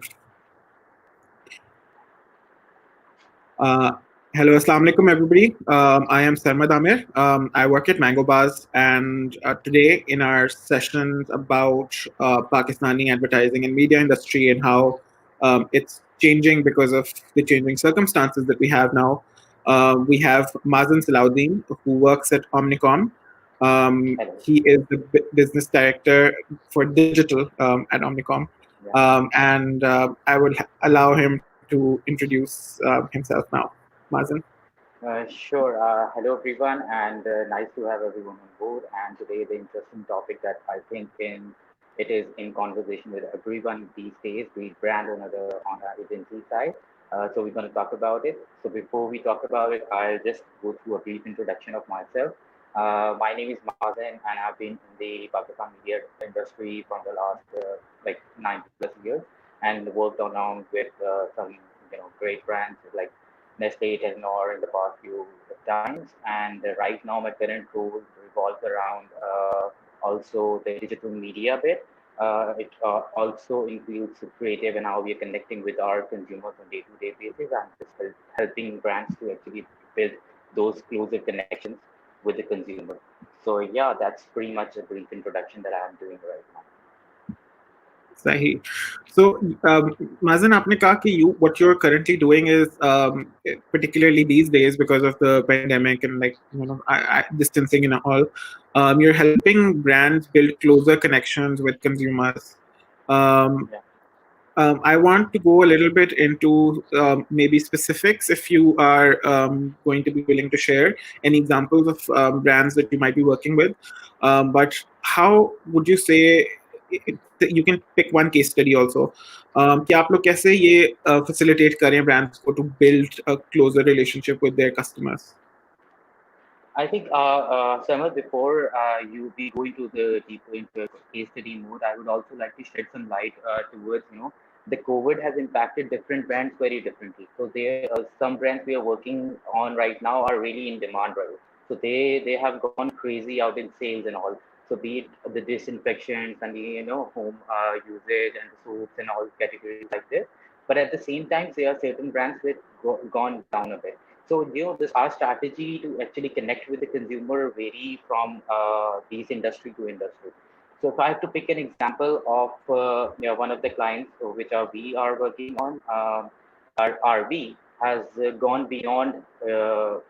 perspective. Hello, Assalamu alaikum, everybody. I am Sarmad Amer. I work at MangoBaaz, and today in our sessions about Pakistani advertising and media industry and how it's changing because of the changing circumstances that we have now, we have Mazan Salahuddin, who works at Omnicom. Hello. He is the business director for digital at Omnicom. Yeah. And I would allow him to introduce himself now. Mazen. Sure. Hello, everyone, and nice to have everyone on board. And today, the interesting topic that I think it is in conversation with everyone these days, be it brand on the agency side. So we're going to talk about it. So before we talk about it, I'll just go through a brief introduction of myself. My name is Mazen, and I've been in the Pakistan media industry from the last like 9+ years, and worked around with some great brands like Nestle, Telenor in the past few times. And right now, my current role revolves around also the digital media bit. It also includes creative and how we are connecting with our consumers on day-to-day basis and just helping brands to actually build those closer connections with the consumer. So yeah, that's pretty much a brief introduction that I'm doing right now. Sahi. So, Mazen, आपने कहा कि what you're currently doing is particularly these days because of the pandemic and distancing and all, you're helping brands build closer connections with consumers. Um, Yeah. I want to go a little bit into maybe specifics if you are going to be willing to share any examples of brands that you might be working with. But how would you say you can pick one case study also कि आप लोग कैसे ये facilitate करें brands को to build a closer relationship with their customers? I think, Samar, before you be going to the deeper into case study mode, I would also like to shed some light towards, the COVID has impacted different brands very differently. So there, some brands we are working on right now are really in demand, right? So they have gone crazy out in sales and all. So be it the disinfections and the home usage and the soaps and all categories like this. But at the same time, there are certain brands which gone down a bit. So, this our strategy to actually connect with the consumer vary from these industry to industry. So, if I have to pick an example of one of the clients we are working on, our RV has gone beyond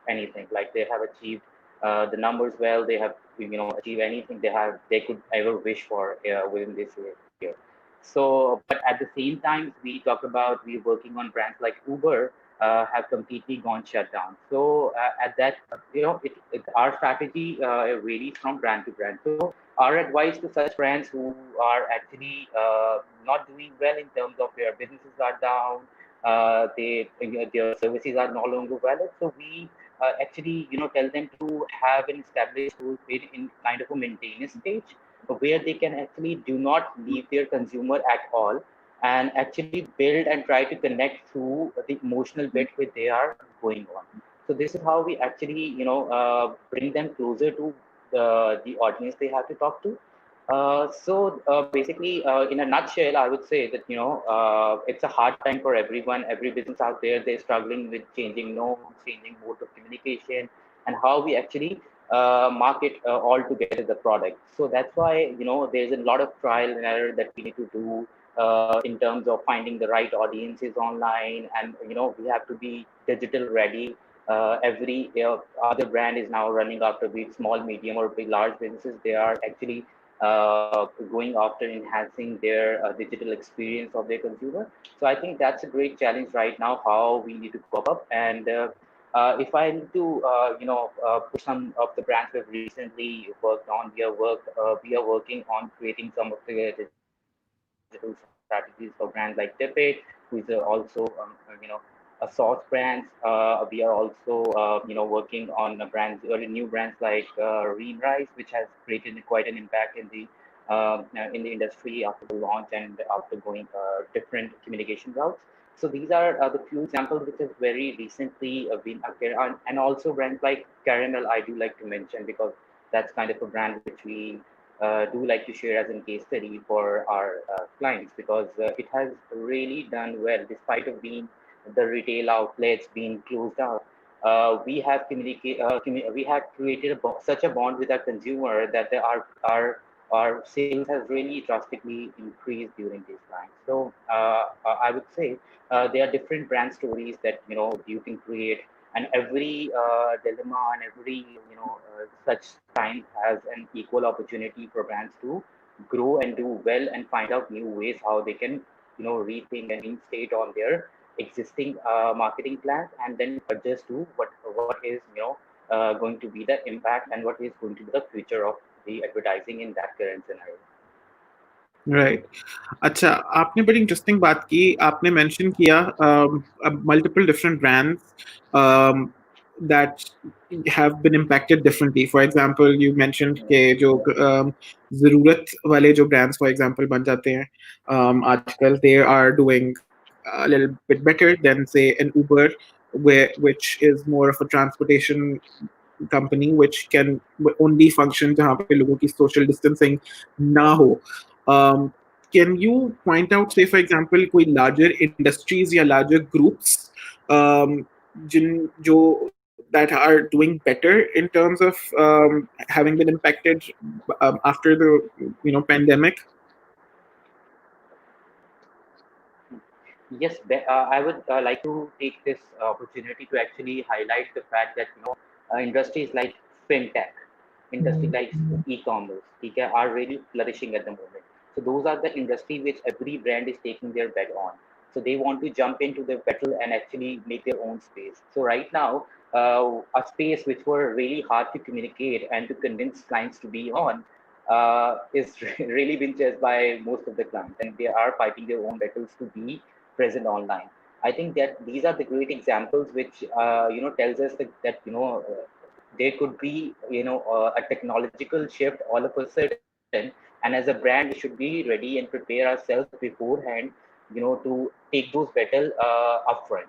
anything. Like they have achieved the numbers well. They have achieved anything they could ever wish for within this year. So, but at the same time, we talk about we're working on brands like Uber have completely gone shut down. So at that, our strategy varies from brand to brand. So our advice to such brands who are actually not doing well in terms of their businesses are down, their services are no longer valid. So we actually tell them to have an established tool in kind of a maintenance stage where they can actually do not leave their consumer at all and actually build and try to connect through the emotional bit which they are going on. So this is how we actually, bring them closer to the audience they have to talk to. So basically, in a nutshell, I would say that it's a hard time for everyone. Every business out there, they're struggling with changing norms, changing mode of communication, and how we actually market all together the product. So that's why there's a lot of trial and error that we need to do in terms of finding the right audiences online, and we have to be digital ready. Every other brand is now running after be it small, medium, or big large businesses. They are actually going after enhancing their digital experience of their consumer. So I think that's a great challenge right now. How we need to cope up and. If I need to, push some of the brands we've recently worked on, we are working on creating some of the digital strategies for brands like Tippet, who is a sauce brands. We are also, working on new brands like Reen Rice, which has created quite an impact in the industry after the launch and after going different communication routes. So these are the few examples which have very recently been occurred, and also brands like Caramel I do like to mention because that's kind of a brand which we do like to share as a case study for our clients, because it has really done well despite of being the retail outlets being closed out. We have created such a bond with our consumer that our sales has really drastically increased during these times. So I would say there are different brand stories that you can create, and every dilemma and every such time has an equal opportunity for brands to grow and do well and find out new ways how they can rethink and reinstate on their existing marketing plans, and then adjust to what is going to be the impact and what is going to be the future of the advertising in that current scenario. Right. अच्छा, आपने बड़ी interesting बात की। आपने mention किया multiple different brands that have been impacted differently. For example, you mentioned Yeah. के जो ज़रूरत वाले जो brands, for example, बन जाते हैं आजकल, they are doing a little bit better than say an Uber, which is more of a transportation company which can only function जहाँ पे लोगों की social distancing ना हो. Um, can you point out, say, for example, कोई larger industries या larger groups that are doing better in terms of having been impacted after the pandemic? Yes, I would like to take this opportunity to actually highlight the fact that industries like fintech, industry like e-commerce, okay, are really flourishing at the moment. So those are the industry which every brand is taking their bet on. So they want to jump into the battle and actually make their own space. So right now, a space which were really hard to communicate and to convince clients to be on is really been chased by most of the clients, and they are fighting their own battles to be present online. I think that these are the great examples which tells us that there could be a technological shift all of a sudden, and as a brand we should be ready and prepare ourselves beforehand, to take those battle upfront.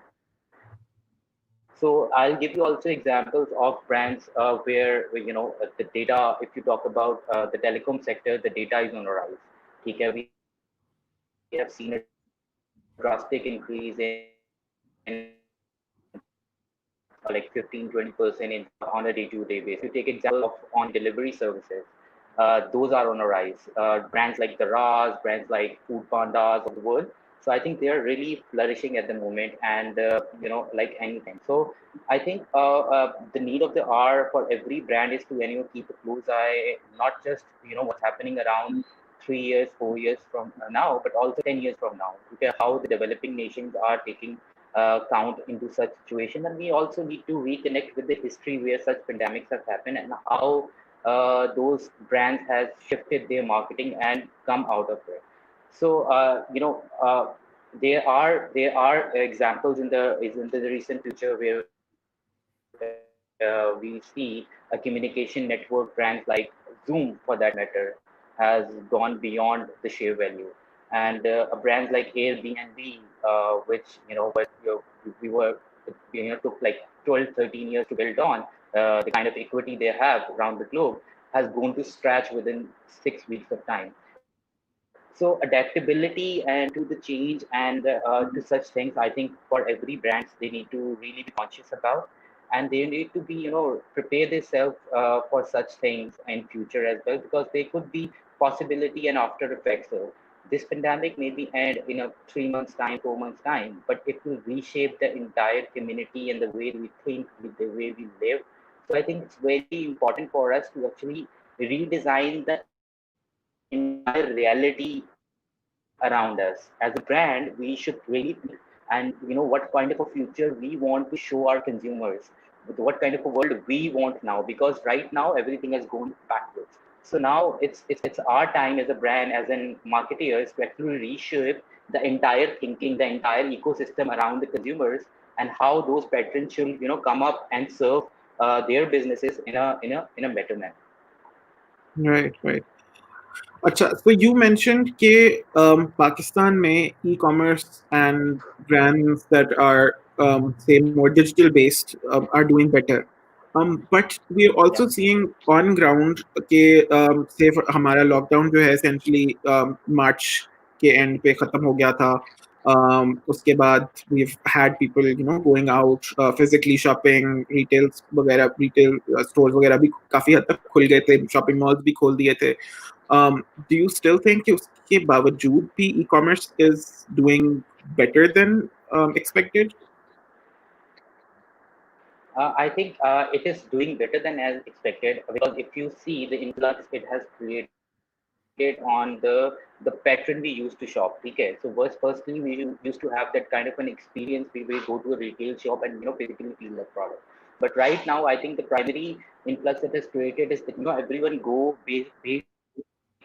So I'll give you also examples of brands where the data. If you talk about the telecom sector, the data is on the rise. Okay, we have seen a drastic increase in like 15-20% in on a day-to-day basis. If you take example of on delivery services, those are on a rise. Brands like the Ras, brands like Food Pandas of the world. So I think they are really flourishing at the moment, and like anything. So I think the need of the hour for every brand is to keep a close eye, not just what's happening around 3 years, 4 years from now, but also 10 years from now. Okay, how the developing nations are taking count into such situation, and we also need to reconnect with the history where such pandemics have happened and how those brands has shifted their marketing and come out of it. So there are examples in the recent future where we see a communication network brands like Zoom, for that matter, has gone beyond the sheer value, and a brands like Airbnb, which we were took like 12, 13 years to build on, the kind of equity they have around the globe has grown to scratch within 6 weeks of time. So adaptability and to the change and to such things, I think for every brands they need to really be conscious about, and they need to be prepare themselves for such things in future as well, because there could be possibility and after effects. So this pandemic may be end in a 3 months time, 4 months time, but it will reshape the entire community and the way we think, with the way we live. So I think it's very important for us to actually redesign the entire reality around us. As a brand, we should really think and what kind of a future we want to show our consumers, with what kind of a world we want now, because right now everything has gone backwards. So now it's our time as a brand, as in marketers, to actually reshape the entire thinking, the entire ecosystem around the consumers, and how those patrons should come up and serve their businesses in a better manner. Right, right. अच्छा, so you mentioned कि पाकिस्तान में e-commerce and brands that are say more digital based are doing better. But we're also seeing on ground कि say for हमारा lockdown जो है essentially March के end पे खत्म हो गया था. उसके बाद we've had people going out physically shopping, retail stores वगैरह भी काफी हद तक खुल गए थे, shopping malls भी खोल दिए थे. Do you still think कि उसके बावजूद भी e-commerce is doing better than expected? I think it is doing better than as expected because if you see the influx it has created on the pattern we used to shop. Okay, so first personally used to have that kind of an experience. We will go to a retail shop and physically feel the product. But right now, I think the primary influx that has created is that everyone go based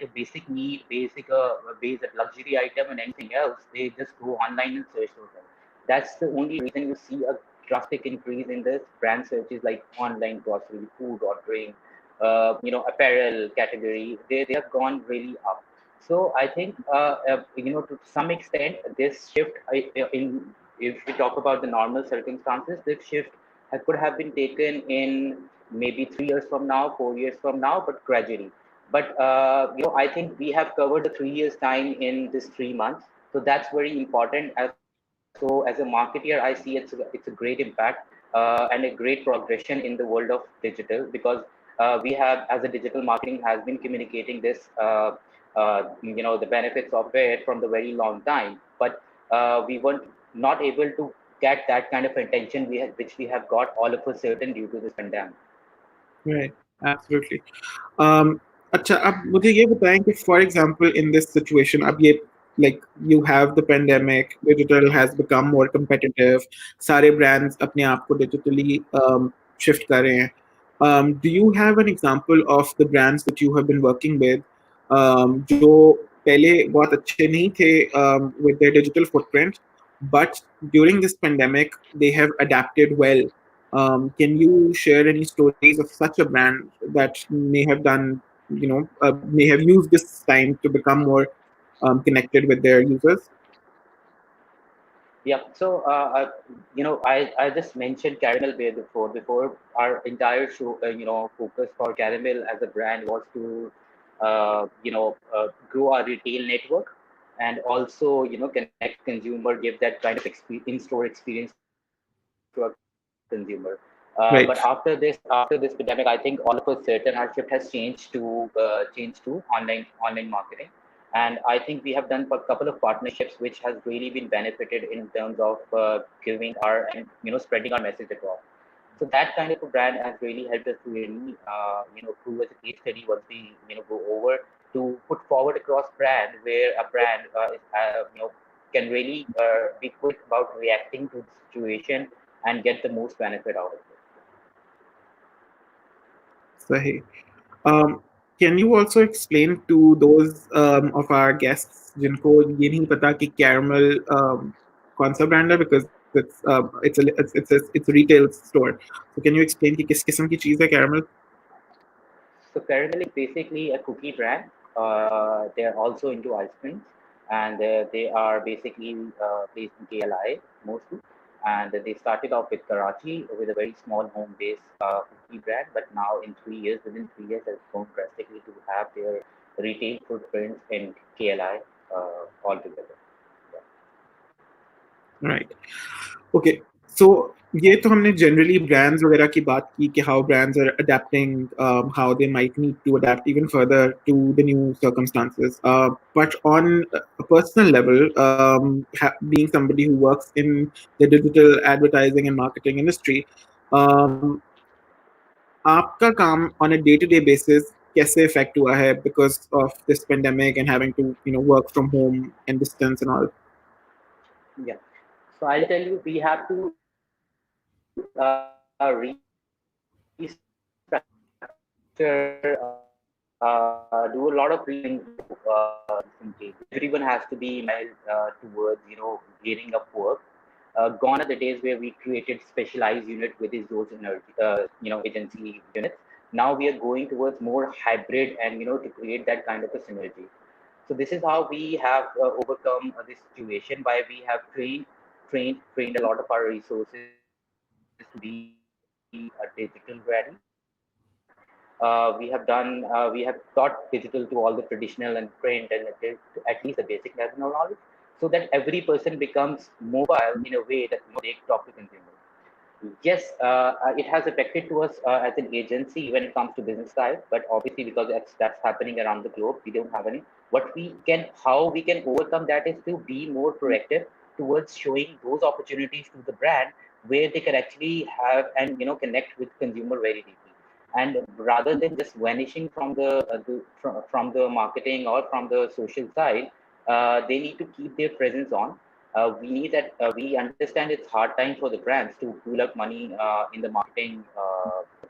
a basic need, basic luxury item and anything else. They just go online and search for them. That's the only reason you see a drastic increase in this brand searches like online grocery, food ordering, apparel category. They have gone really up. So I think to some extent this shift in if we talk about the normal circumstances, this shift could have been taken in maybe 3 years from now, 4 years from now, but gradually. But I think we have covered the 3 years time in this 3 months, so that's very important. So as a marketeer, I see it's a great impact and a great progression in the world of digital because we have, as a digital marketing, has been communicating this, the benefits of it from the very long time. But we weren't not able to get that kind of attention which we have got all of a sudden due to this pandemic. Right, absolutely. Um, अच्छा अब मुझे ये बताएं कि for example in this situation अब ये like you have the pandemic, digital has become more competitive, सारे brands अपने आप को digitally shift कर रहे हैं. Do you have an example of the brands that you have been working with जो पहले बहुत अच्छे नहीं थे with their digital footprint, but during this pandemic they have adapted well. Can you share any stories of such a brand that may have done, may have used this time to become more connected with their users? Yeah. So, I just mentioned Caramel Bear before. Before our entire show, focus for Caramel as a brand was to, grow our retail network and also, connect consumer, give that kind of in-store experience to our consumer. But after this Right. pandemic, I think all of a sudden our shift has changed to online marketing. And I think we have done a couple of partnerships which has really been benefited in terms of giving our and spreading our message across. So that kind of a brand has really helped us to really prove as a case study once we go over to put forward across brand where a brand can really be quick about reacting to the situation and get the most benefit out of it. Sahi. Um, can you also explain to those of our guests जिनको ये नहीं पता कि caramel कौन सा brand है because it's a retail store. So can you explain कि किस किस्म की चीज़ है caramel? So Caramel is basically a cookie brand. They are also into ice creams, and they are basically based in KLI mostly. And they started off with Karachi with a very small home-based cookie brand, but now within 3 years, has grown drastically to have their retail footprints in KLI altogether. Yeah. Right. Okay. So ये तो हमने generally brands वगैरह की बात की कि how brands are adapting, how they might need to adapt even further to the new circumstances. But on a personal level, being somebody who works in the digital advertising and marketing industry, um, आपका काम on a day-to-day basis कैसे affect हुआ है because of this pandemic and having to work from home and distance and all? Yeah. So I'll tell you, we have to restructure, do a lot of restructuring recently. Everyone has to be mobile towards, gearing up work. Gone are the days where we created specialized unit within those agency units. Now we are going towards more hybrid and to create that kind of a synergy. So this is how we have overcome this situation by we have trained a lot of our resources to be digital ready. We have taught digital to all the traditional and print and at least the basic level knowledge, so that every person becomes mobile in a way that they talk to consumers. Yes, it has affected to us as an agency when it comes to business side, but obviously because that's happening around the globe, we don't have any. How we can overcome that is to be more proactive towards showing those opportunities to the brand where they can actually have and connect with consumer very deeply. And rather than just vanishing from from the marketing or from the social side, they need to keep their presence on. We understand it's hard time for the brands to pool up money in the marketing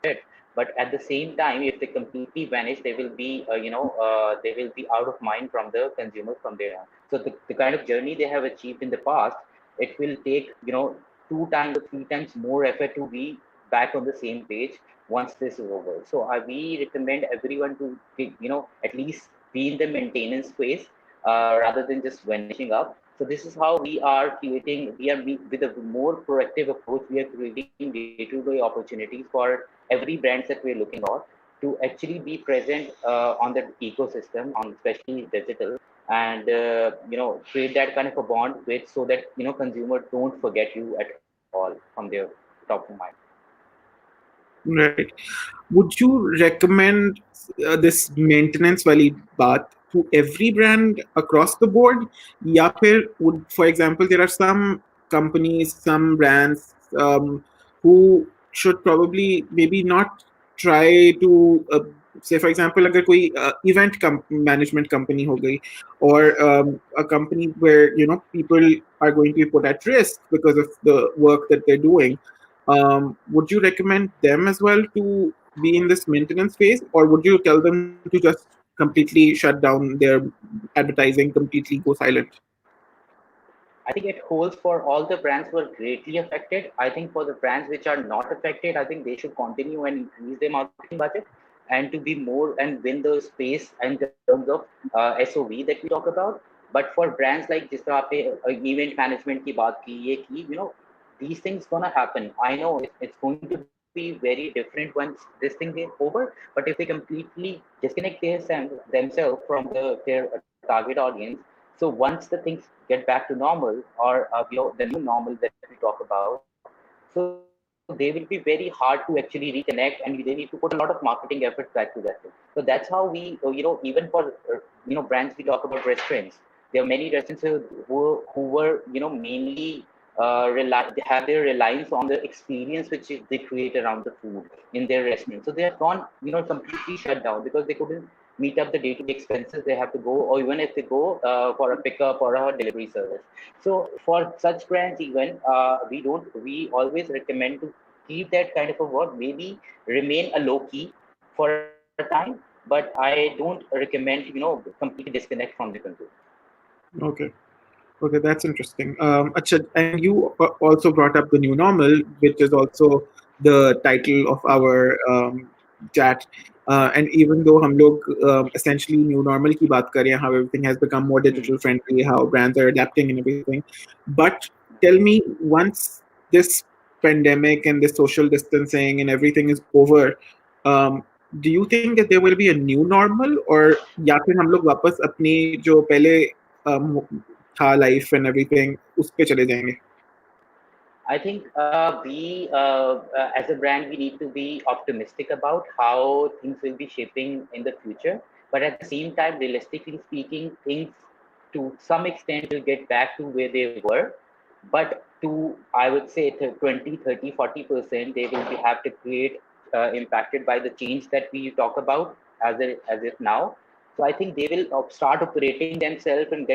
bit, but at the same time, if they completely vanish, they will be out of mind from the consumers from there on. So the kind of journey they have achieved in the past, it will take 2 times or 3 times more effort to be back on the same page once this is over. So we recommend everyone to at least be in the maintenance phase rather than just vanishing up. So this is how we are creating. With a more proactive approach, we are creating day-to-day opportunities for every brands that we're looking at to actually be present on the ecosystem, on especially digital, and create that kind of a bond with, so that consumers don't forget you at all from their top of mind. Right. Would you recommend this maintenance wali baat to every brand across the board? या फिर would, for example, there are some companies, some brands who should probably maybe not try to say, for example, अगर कोई management company हो गई, or a company where people are going to be put at risk because of the work that they're doing. Would you recommend them as well to be in this maintenance phase, or would you tell them to just completely shut down their advertising, completely go silent? I think it holds for all the brands who are greatly affected. I think for the brands which are not affected, I think they should continue and increase their marketing budget and to be more and win the space in terms of SOV that we talk about. But for brands like जिस तरह आपने event management की बात की, ये की, these things gonna happen. I know it's going to be very different once this thing is over. But if they completely disconnect themselves from their target audience, so once the things get back to normal, or the new normal that we talk about, so they will be very hard to actually reconnect, and they need to put a lot of marketing efforts back to that thing. So that's how we, even for brands, we talk about restaurants. There are many restaurants who were mainly they have their reliance on the experience which they create around the food in their restaurant. So they have gone completely shut down because they couldn't meet up the day-to-day expenses they have to go, or even if they go for a pickup or a delivery service. So for such brands, even we always recommend to keep that kind of a work, maybe remain a low key for a time, but I don't recommend completely disconnect from the consumer. Okay. Okay, that's interesting. Acha, and you also brought up the new normal, which is also the title of our chat. And even though हम लोग essentially new normal की बात कर रहे हैं, how everything has become more Hmm. digital friendly, how brands are adapting and everything, but tell me, once this pandemic and this social distancing and everything is over, um, do you think that there will be a new normal, or या फिर हम लोग वापस अपनी जो पहले um, था life and everything उस पे चले जाएंगे? I think as a brand, we need to be optimistic about how things will be shaping in the future. But at the same time, realistically speaking, things to some extent will get back to where they were. But I would say, 20, 30, 40%, they will have to create impacted by the change that we talk about as if now. So I think they will start operating themselves and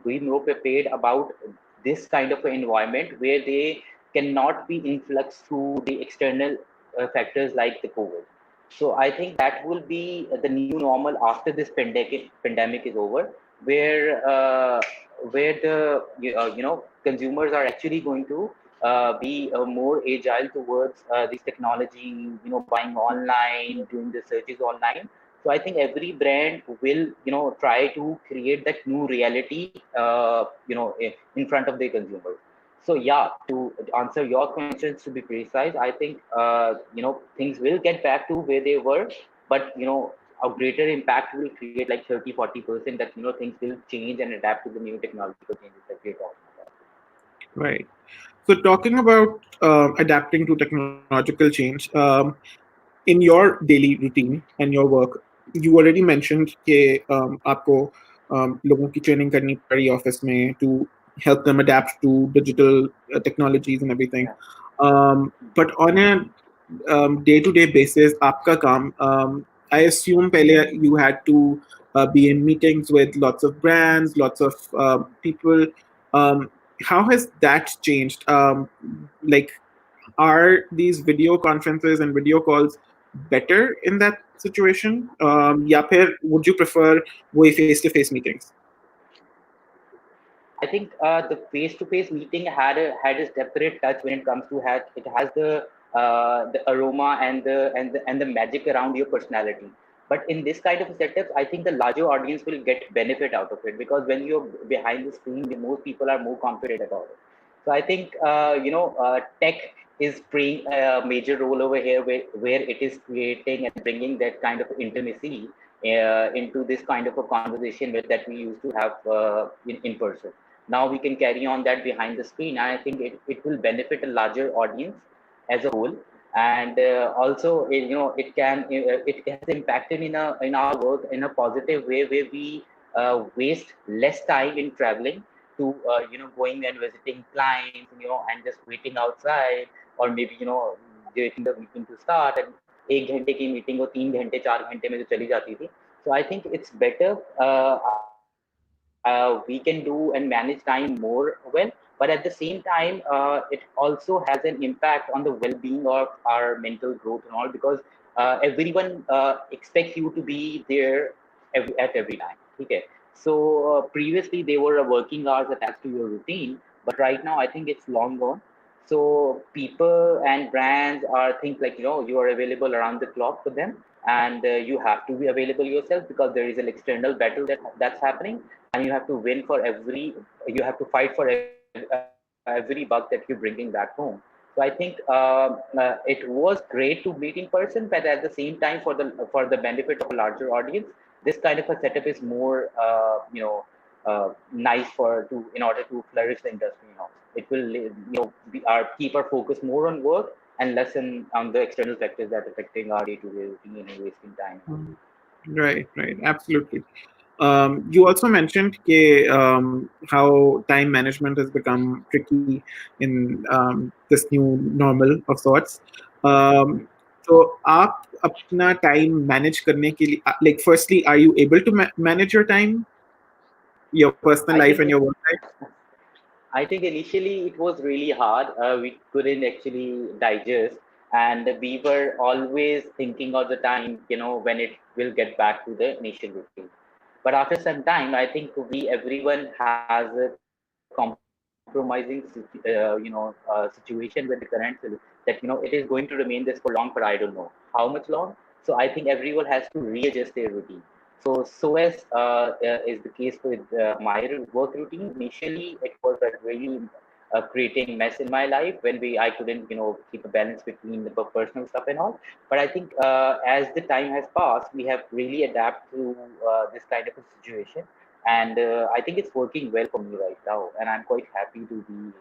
be more prepared about this kind of an environment where they cannot be influxed through the external factors like the COVID. So I think that will be the new normal after this pandemic is over, where the consumers are actually going to be more agile towards this technology, buying online, doing the searches online. So I think every brand will try to create that new reality in front of their consumers. So yeah, to answer your questions, to be precise, I think things will get back to where they were, but a greater impact will create like 30-40%, that things will change and adapt to the new technological changes that we're talking about. Right. So talking about adapting to technological change, in your daily routine and your work, you already mentioned कि आपको लोगों की training करनी पड़ी office में to help them adapt to digital technologies and everything. But on a day-to-day basis, आपका काम, I assume पहले you had to be in meetings with lots of brands, lots of people. Um, how has that changed? Like, are these video conferences and video calls better in that situation? या फिर would you prefer वही face-to-face meetings? I think the face-to-face meeting had a separate touch when it comes to it has the aroma and the magic around your personality. But in this kind of a setup, I think the larger audience will get benefit out of it, because when you're behind the screen, the most people are more confident about it. So I think tech is playing a major role over here, where it is creating and bringing that kind of intimacy into this kind of a conversation that we used to have in person. Now we can carry on that behind the screen, and I think it will benefit a larger audience as a whole. And also it has impacted in our work in a positive way, where we waste less time in traveling to going and visiting clients, and just waiting outside, or maybe waiting the meeting to start, and एक घंटे की meeting वो 3 घंटे 4 घंटे में जो चली जाती थी. So I think it's better. We can do and manage time more well, but at the same time, it also has an impact on the well-being of our mental growth and all, because everyone expects you to be there at every time. Okay. So previously they were working hours attached to your routine, but right now I think it's long gone. So people and brands are think like you are available around the clock for them, and you have to be available yourself, because there is an external battle that's happening, and you have to win for every you have to fight for every buck that you're bringing back home. So I think it was great to meet in person, but at the same time, for the benefit of a larger audience, this kind of a setup is more nice for to in order to flourish the industry. It will keep our focus more on work and less on the external factors that affecting our day-to-day routine and wasting time. Right, right, absolutely. You also mentioned how time management has become tricky in this new normal of sorts. Um, so, आप अपना time manage करने के लिए, like, firstly, are you able to manage your time, your personal I life think and your work life? I think initially it was really hard. We couldn't actually digest, and we were always thinking of the time, when it will get back to the initial routine. But after some time, I think everyone has a compromising, situation with the current that it is going to remain this for long, but I don't know how much long. So I think everyone has to readjust their routine. So as is the case with my work routine. Initially, it was a really creating mess in my life when I couldn't keep a balance between the personal stuff and all. But I think as the time has passed, we have really adapted to this kind of a situation, and I think it's working well for me right now, and I'm quite happy to be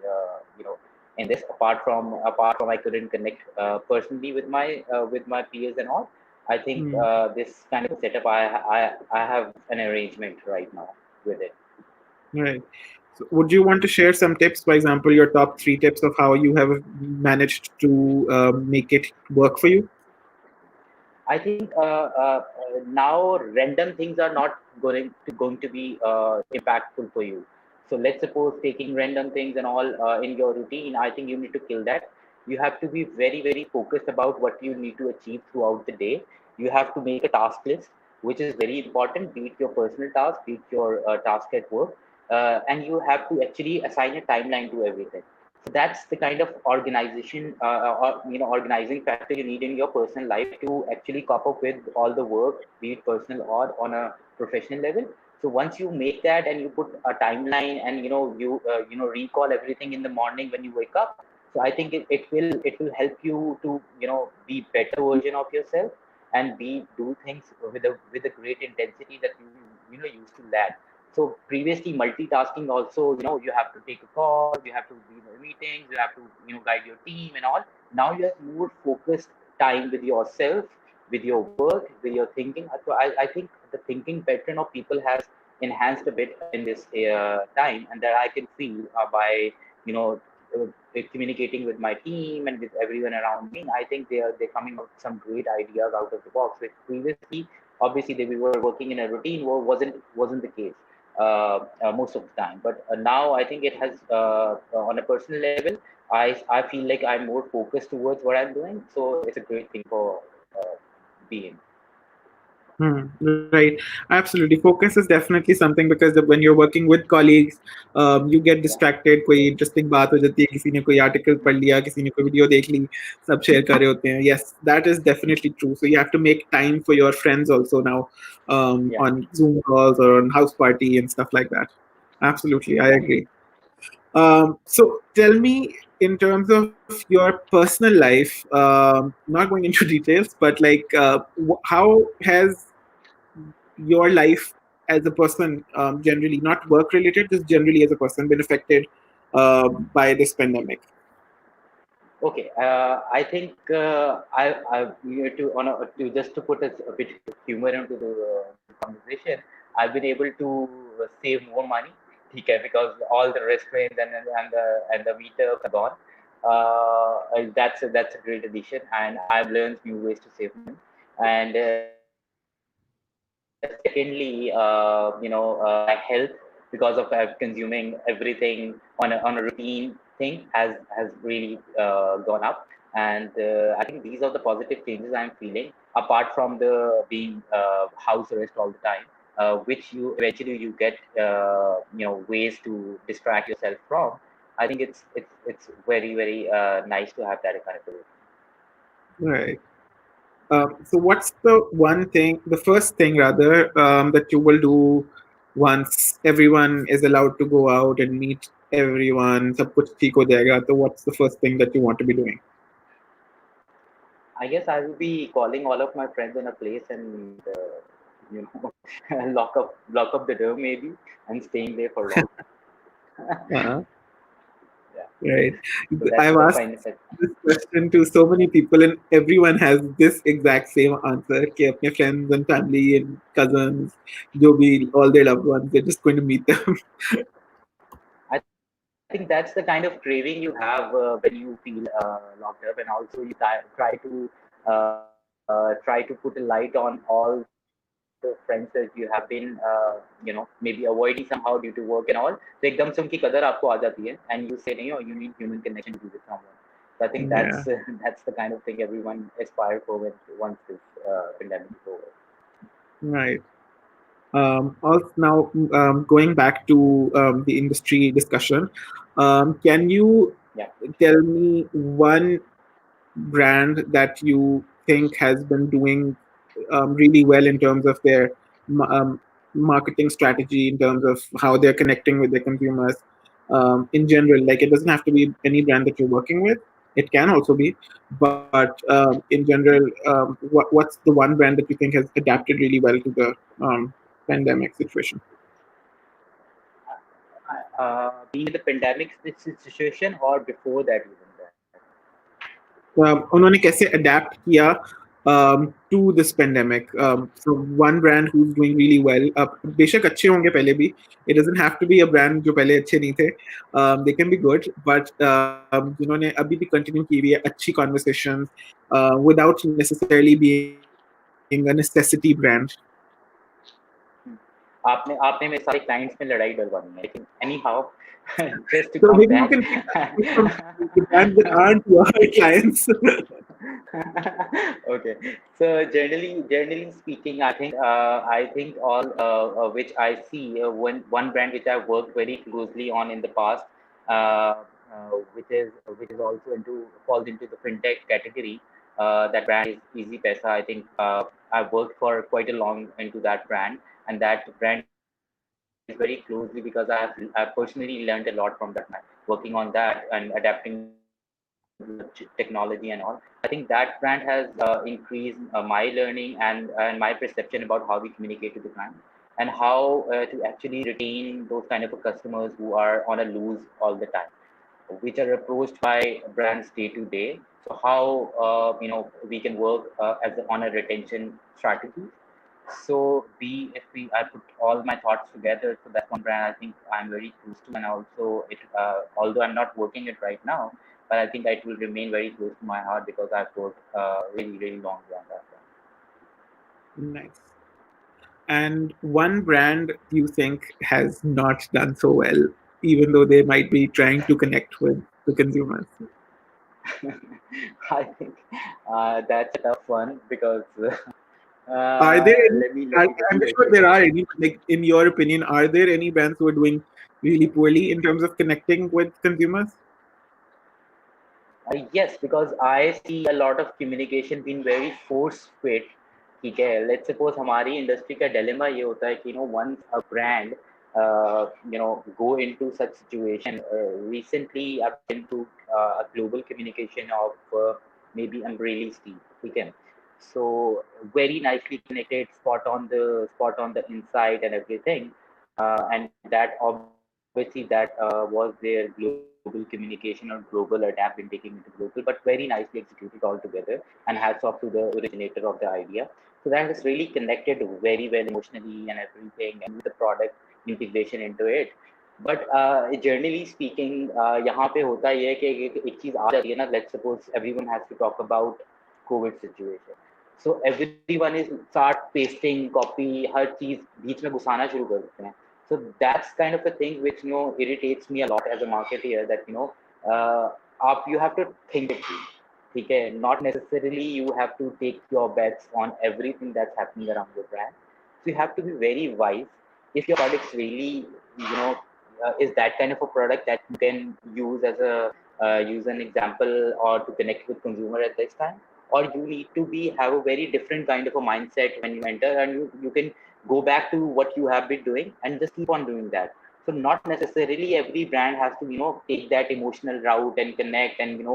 in this. Apart from I couldn't connect personally with my peers and all. I think Hmm. this kind of setup, I have an arrangement right now with it. Right. So would you want to share some tips, for example, your top three tips of how you have managed to make it work for you? I think now random things are not going to be impactful for you. So let's suppose taking random things and all in your routine. I think you need to kill that. You have to be very very focused about what you need to achieve throughout the day. You have to make a task list, which is very important. Be it your personal task, be it your task at work, and you have to actually assign a timeline to everything. So that's the kind of organization or organizing factor you need in your personal life to actually cope up with all the work, be it personal or on a professional level. So once you make that and you put a timeline, and recall everything in the morning when you wake up, so I think it will help you to be better version of yourself, and be do things with a great intensity that you used to lack. So previously multitasking also, you have to take a call, you have to be in meetings, you have to guide your team and all. Now you have more focused time with yourself, with your work, with your thinking. So I think the thinking pattern of people has enhanced a bit in this time, and that I can feel by you know communicating with my team and with everyone around me. I think they're coming up with some great ideas out of the box, which previously, obviously, we were working in a routine, wasn't the case most of the time. But now I think it has, on a personal level, I feel like I'm more focused towards what I'm doing. So it's a great thing for being. Right. Absolutely. Focus is definitely something because when you're working with colleagues, you get Yeah. distracted. कोई interesting बात हो जाती है, किसी ने कोई article पढ़ लिया, किसी ने कोई video देख ली, सब share कर रहे होते हैं. Yes, that is definitely true. So you have to make time for your friends also now, Yeah. on Zoom calls or on house party and stuff like that. Absolutely, I Yeah. agree. So tell me, in terms of your personal life, not going into details, but like, how has your life as a person, generally, not work related, just generally as a person, been affected by this pandemic? Okay, I think to just to put a bit humor into the conversation, I've been able to save more money, okay, because all the restaurants and the meetups are gone. That's a great addition, and I've learned new ways to save money. And secondly, my health, because of consuming everything on a routine thing, has really gone up. And I think these are the positive changes I'm feeling, apart from the being house arrest all the time, which you eventually you get ways to distract yourself from. I think it's very very nice to have that kind of a. Right. So what's the first thing rather, that you will do once everyone is allowed to go out and meet everyone, सब कुछ ठीक हो जाएगा, तो what's the first thing that you want to be doing? I guess I will be calling all of my friends in a place and you know lock up the door maybe, and staying there for long. Uh, Yeah. right. So that's I've the asked kind of it. this question to so many people, and everyone has this exact same answer. कि अपने friends and family and cousins, जो भी all their loved ones, they're just going to meet them. I think that's the kind of craving you have when you feel locked up, and also you try to put a light on all the friends that you have been maybe avoiding somehow due to work and all. So एकदम से उनकी कदर आपको आ जाती है, and you say नहीं, you need human connection to be with someone. So I think that's Yeah, that's the kind of thing everyone aspire for once this pandemic is over. right. Also now, going back to the industry discussion, can you Yeah. tell me one brand that you think has been doing really well in terms of their ma- um, marketing strategy, in terms of how they're connecting with their consumers, in general? Like, it doesn't have to be any brand that you're working with. It can also be, but in general, what's the one brand that you think has adapted really well to the pandemic situation? Being in the pandemic situation or before that even that. उन्होंने कैसे adapt किया to this pandemic? So one brand who's doing really well, बेशक अच्छे होंगे पहले भी, it doesn't have to be a brand जो पहले अच्छे नहीं थे, they can be good, but जिन्होंने अभी भी continue की हुई है अच्छी conversations, without necessarily being a necessity brand. आपने आपने मेरे सारे क्लाइंट्स में लड़ाई डलवानी है, लेकिन anyhow just to So come maybe you back. can pick from the brands that aren't your clients. Okay, so generally speaking, I think all which I see, one brand which I've worked very closely on in the past, which is also into falls into the fintech category. That brand is Easy Pesa. I think I've worked for quite a long into that brand, and that brand is very closely because I've personally learned a lot from that man, working on that and adapting to the technology and all. I think that brand has increased my learning and my perception about how we communicate to the client and how to actually retain those kind of customers who are on a lose all the time, which are approached by brands day to day. So how we can work on a retention strategy. So we if we I put all my thoughts together, so that's one brand I think I'm very close to, and also it although I'm not working it right now, but I think it will remain very close to my heart because I've worked really long on that brand. Nice. And one brand you think has not done so well, even though they might be trying to connect with the consumers? I think that's a tough one because Are there any? let me give I'm you a sure there hint. are any. Like in your opinion, are there any brands who are doing really poorly in terms of connecting with consumers? Yes, because I see a lot of communication being very force fit. ठीक है, let's suppose हमारी industry का dilemma ये होता है कि once a brand go into such situation. Recently I've been to a global communication of maybe umbrella steel. ठीक है, so very nicely connected, spot on the inside and everything, and that obviously that was their global communication or global adapt in taking it to global, but very nicely executed altogether. And hats off to the originator of the idea. So that is really connected very well emotionally and everything, and use the product integration into it. But generally speaking, यहाँ पे होता ये है कि एक चीज आ जाती है ना. Let's suppose everyone has to talk about COVID situation. So everyone is start pasting copy हर चीज बीच में घुसाना शुरू कर देते हैं. So that's kind of a thing which irritates me a lot as a marketer, that uh, you have to think it through. ठीक है, not necessarily you have to take your bets on everything that's happening around your brand. So you have to be very wise. If your product's really is that kind of a product that you can use as a use an example or to connect with consumer at this time, or you need to be have a very different kind of a mindset when you enter, and you can go back to what you have been doing and just keep on doing that. So not necessarily every brand has to take that emotional route and connect and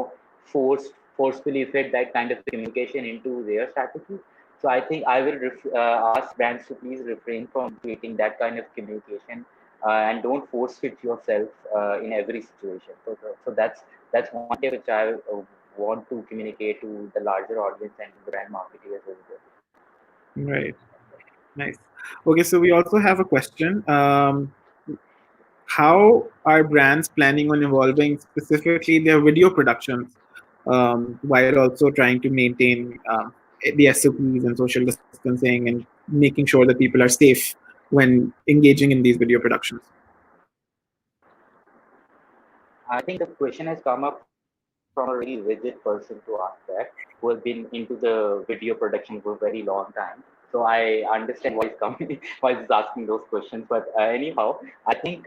forcefully fit that kind of communication into their strategy. So I think I will ask brands to please refrain from creating that kind of communication, and don't force fit yourself in every situation. So that's one tip which I want to communicate to the larger audience and brand marketers as well. Right. Nice. Okay, so we also have a question. How are brands planning on evolving specifically their video productions, while also trying to maintain the SOPs and social distancing and making sure that people are safe when engaging in these video productions? I think the question has come up from a really rigid person to ask that, who has been into the video production for a very long time. So I understand why he's coming, why he's asking those questions. But anyhow, I think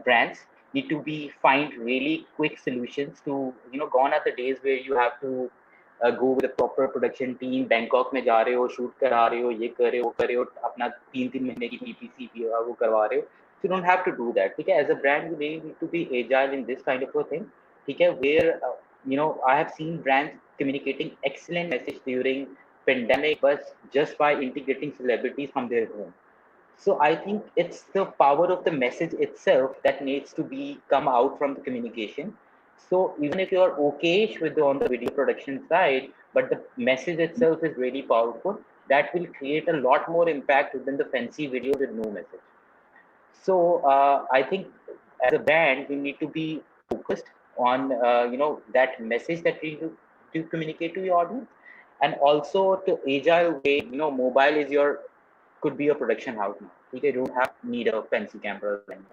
brands need to be find really quick solutions to gone are the days where you have to go with a proper production team. Bangkok में जा रहे हो, shoot करा रहे हो, ये कर रहे हो, वो कर रहे हो, अपना 3 महीने की PPC वो करवा रहे हो. So you don't have to do that. Okay, as a brand, you really need to be agile in this kind of a thing. Okay, where I have seen brands communicating excellent message during pandemic, but just by integrating celebrities from their home. So I think it's the power of the message itself that needs to be come out from the communication. So even if you're okay with on the video production side, but the message itself is really powerful, that will create a lot more impact than the fancy video with no message. So I think as a brand, we need to be focused on that message that we to communicate to your audience, and also to agile way. Mobile is your could be your production house now. You don't have need a fancy camera anymore.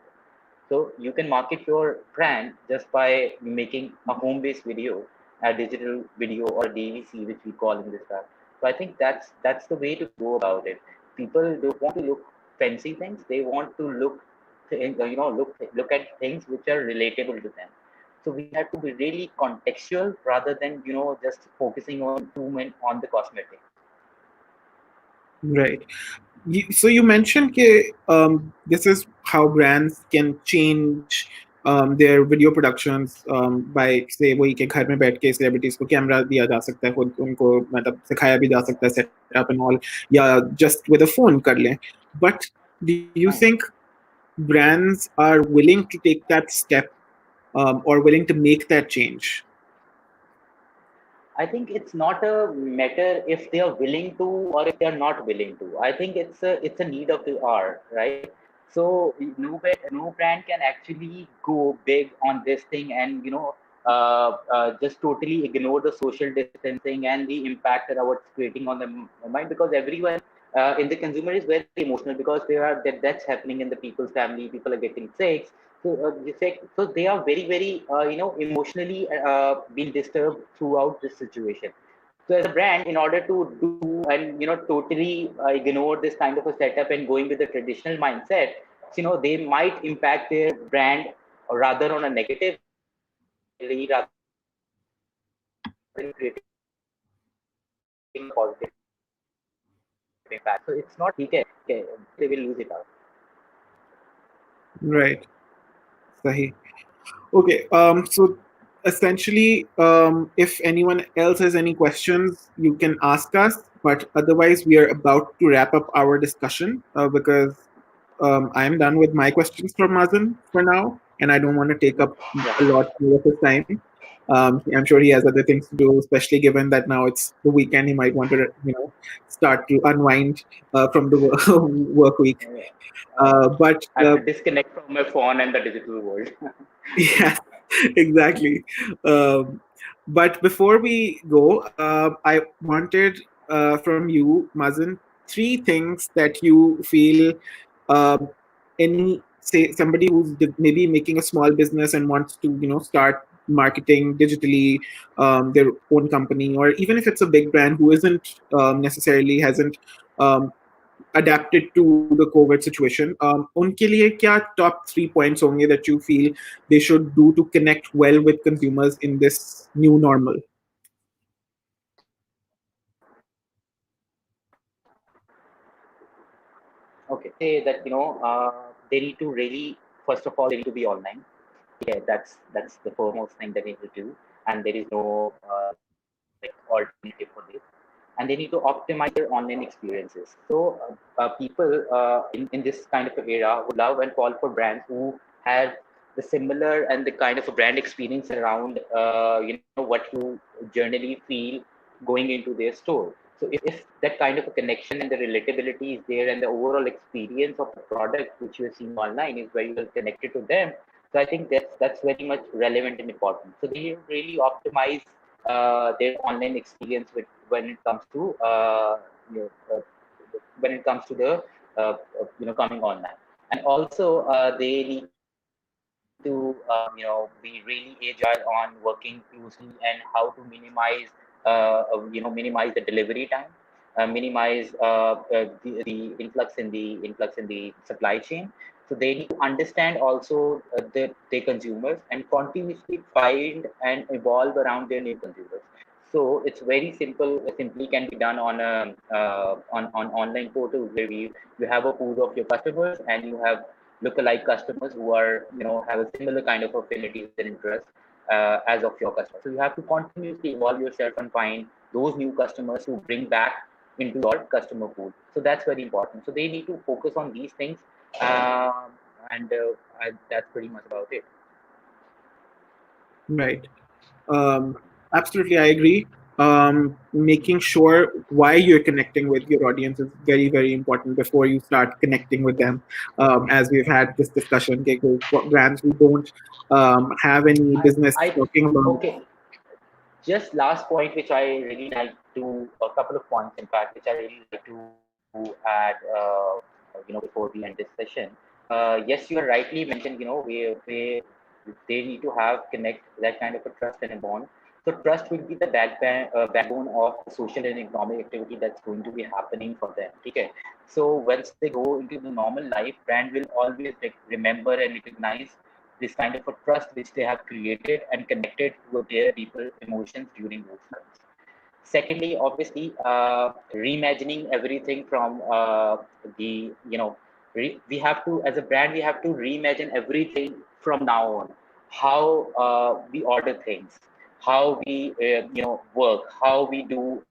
So you can market your brand just by making a home-based video, a digital video or DVC, which we call in this time. So I think that's the way to go about it. People don't want to look fancy things; they want to look at things which are relatable to them. So we have to be really contextual rather than just focusing on too much on the cosmetic. Right. So you mentioned this is how brands can change their video productions by say वही कि घर में बैठ के celebrities को camera दिया जा सकता है खुद उनको मतलब सिखाया भी जा सकता है setup and all या just with a phone कर लें. But do you think brands are willing to take that step or willing to make that change? I think it's not a matter if they are willing to or if they are not willing to. I think it's a need of the hour, right? So no brand can actually go big on this thing and just totally ignore the social distancing and the impact that it's creating on the mind, because everyone in the consumer is very emotional because that's happening in the people's family. People are getting sick, so they are very, very, emotionally being disturbed throughout this situation. So as a brand, in order to do and totally ignore this kind of a setup and going with the traditional mindset, they might impact their brand rather on a negatively rather than creating a positive impact. So it's not ठीक है they will lose it out. Right. Sahi. Okay. So essentially, if anyone else has any questions, you can ask us. But otherwise, we are about to wrap up our discussion because I am done with my questions for Mazan for now, and I don't want to take up a Yeah. lot more of his time. I'm sure he has other things to do, especially given that now it's the weekend. He might want to, start to unwind from the work week. But I have to disconnect from my phone and the digital world. yeah, exactly. Um, but before we go, I wanted from you, Mazin, three things that you feel um, any say somebody who's maybe making a small business and wants to start marketing digitally their own company, or even if it's a big brand who isn't necessarily hasn't um, adapted to the COVID situation, उनके लिए क्या top 3 points होंगे that you feel they should do to connect well with consumers in this new normal? Okay, so I would say that they need to really, first of all, they need to be online. Yeah, that's the foremost thing that they need to do, and there is no alternative for this. And they need to optimize their online experiences. So people in this kind of era would love and fall for brands who have the similar and the kind of a brand experience around what you generally feel going into their store. So if that kind of a connection and the relatability is there and the overall experience of the product which you're seeing online is very well connected to them, so I think that's very much relevant and important. So they really optimize their online experience when it comes to you know, uh, when it comes to the coming online. And also they need to be really agile on working closely and how to minimize the delivery time, minimize the influx in the supply chain. So they need to understand also their consumers and continuously find and evolve around their new consumers. So it's very simple. Simply can be done on a on online portals where you have a pool of your customers and you have lookalike customers who are have a similar kind of affinities and interests as of your customers. So you have to continuously evolve yourself and find those new customers who bring back into your customer pool. So that's very important. So they need to focus on these things, um, and that's pretty much about it. Right. Absolutely, I agree. Making sure why you're connecting with your audience is very, very important before you start connecting with them. As we've had this discussion, okay, brands who don't have any business I talking about. Okay. Just last point, which I really like to a couple of points, in fact, which I really like to add. Before we end this session. Yes, you are rightly mentioned. We they need to have connect that kind of a trust and a bond. So trust will be the backbone of the social and economic activity that's going to be happening for them. Okay. So once they go into the normal life, brand will always remember and recognize this kind of a trust which they have created and connected with their people emotions during those times. Secondly, obviously, reimagining everything from the, we have to, as a brand, we have to reimagine everything from now on. How we order things, how we, work, how we do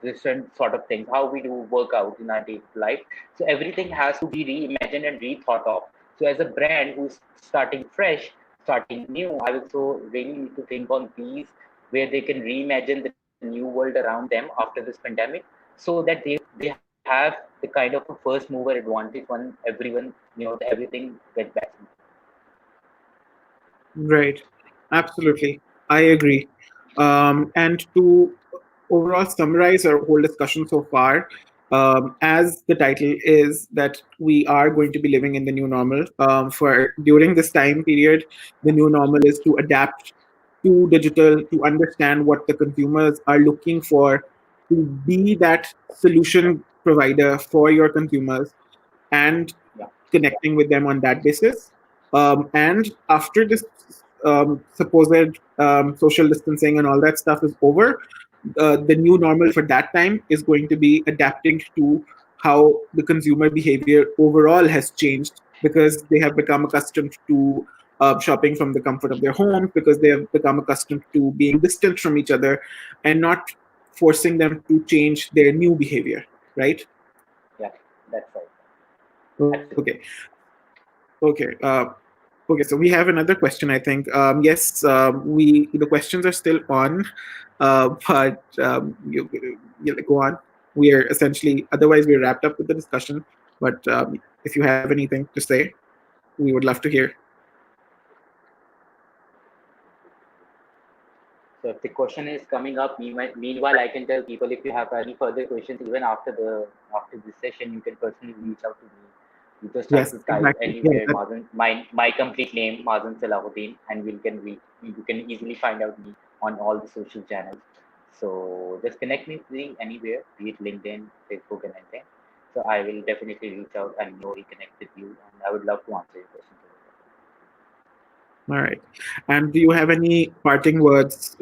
different sort of things, how we do workout in our daily life. So everything has to be reimagined and rethought of. So as a brand who's starting fresh, starting new, I also really need to think on these, where they can reimagine the new world around them after this pandemic, so that they have the kind of a first mover advantage when everyone, everything gets back. Right. Absolutely. I agree. And to overall summarize our whole discussion so far, as the title is that we are going to be living in the new normal. For during this time period, the new normal is to adapt to digital, to understand what the consumers are looking for, to be that solution provider for your consumers, and Yeah, connecting with them on that basis. And after this supposed social distancing and all that stuff is over, the new normal for that time is going to be adapting to how the consumer behavior overall has changed, because they have become accustomed to shopping from the comfort of their homes, because they have become accustomed to being distant from each other, and not forcing them to change their new behavior, right? yeah, that's right. Okay. Absolutely. Okay. Okay, so we have another question, I think. Yes, we the questions are still on, but you go on. We are essentially, otherwise we're wrapped up with the discussion. But if you have anything to say, we would love to hear. So if the question is coming up, meanwhile, I can tell people, if you have any further questions, even after this session, you can personally reach out to me. You just have to Yes, type exactly. Yeah, anywhere Mazan, my complete name, Mazan Salahuddin, and you can easily find out me on all the social channels. So just connect me with me anywhere, be it LinkedIn, Facebook, and anything. So I will definitely reach out and reconnect with you, and I would love to answer your questions. all right. And do you have any parting words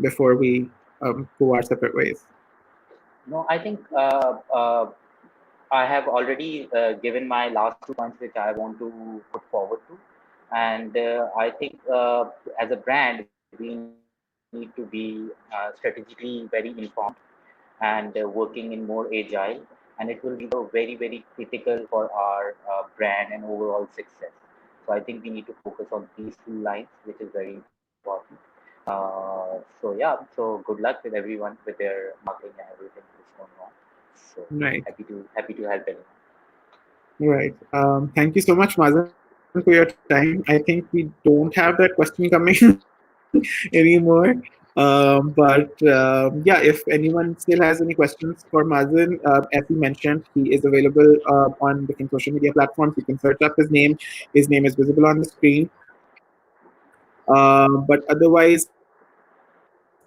before we go our separate ways? No, I think I have already given my last 2 points which I want to put forward to. And I think as a brand, we need to be strategically very informed and working in more agile. And it will be very, very critical for our brand and overall success. So I think we need to focus on these two lines, which is very important. So yeah, so good luck with everyone with their marketing and everything that's going on. So Right. happy to help anyone. Right. Thank you so much, Mazen, for your time. I think we don't have that question coming anymore. Yeah, if anyone still has any questions for Mazen, as he mentioned, he is available on different social media platforms. You can search up his name. His name is visible on the screen. But otherwise,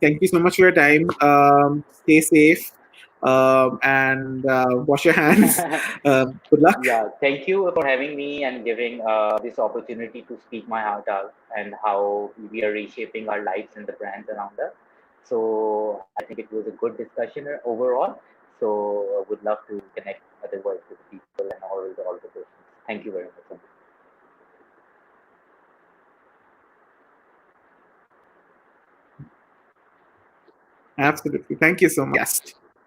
thank you so much for your time. Stay safe, and wash your hands. Good luck. Yeah, thank you for having me and giving this opportunity to speak my heart out and how we are reshaping our lives and the brands around us. So I think it was a good discussion overall. So I would love to connect otherwise with people and all the questions. Thank you very much. Absolutely. Thank you so much.